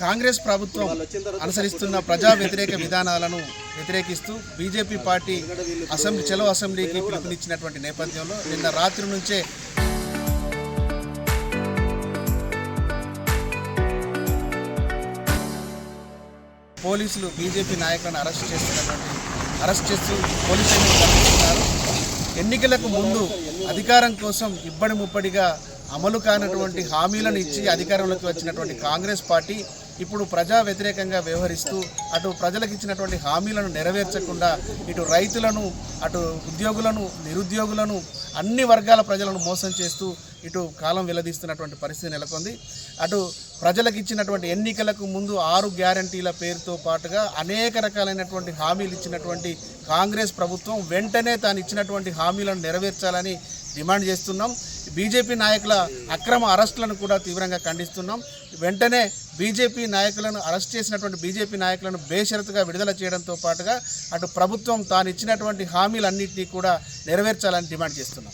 కాంగ్రెస్ ప్రభుత్వం అనుసరిస్తున్న ప్రజా వ్యతిరేక విధానాలను వ్యతిరేకిస్తూ బీజేపీ పార్టీ అసెంబ్లీకి పిలుపునిచ్చినటువంటి నేపథ్యంలో నిన్న రాత్రి నుంచే పోలీసులు బీజేపీ నాయకులను అరెస్ట్ చేస్తూ పోలీస్ స్టేషన్కి తరలిస్తున్నారు. ఎన్నికలకు ముందు అధికారం కోసం ఇబ్బడి ముబ్బడిగా అమలు కానటువంటి హామీలను ఇచ్చి అధికారంలోకి వచ్చినటువంటి కాంగ్రెస్ పార్టీ ఇప్పుడు ప్రజా వ్యతిరేకంగా వ్యవహరిస్తూ అటు ప్రజలకు ఇచ్చినటువంటి హామీలను నెరవేర్చకుండా ఇటు రైతులను, అటు ఉద్యోగులను, నిరుద్యోగులను, అన్ని వర్గాల ప్రజలను మోసం చేస్తూ ఇటు కాలం వెల్లదీస్తున్నటువంటి పరిస్థితి నెలకొంది. అటు ప్రజలకు ఇచ్చినటువంటి ఎన్నికలకు ముందు 6 గ్యారంటీల పేరుతో పాటుగా అనేక రకాలైనటువంటి హామీలు ఇచ్చినటువంటి కాంగ్రెస్ ప్రభుత్వం వెంటనే తాను ఇచ్చినటువంటి హామీలను నెరవేర్చాలని డిమాండ్ చేస్తున్నాం. బీజేపీ నాయకుల అక్రమ అరెస్టులను కూడా తీవ్రంగా ఖండిస్తున్నాం. వెంటనే బీజేపీ నాయకులను అరెస్ట్ చేసినటువంటి బీజేపీ నాయకులను బేషరతుగా విడుదల చేయడంతో పాటుగా అటు ప్రభుత్వం తాను ఇచ్చినటువంటి హామీలన్నింటినీ కూడా నెరవేర్చాలని డిమాండ్ చేస్తున్నాం.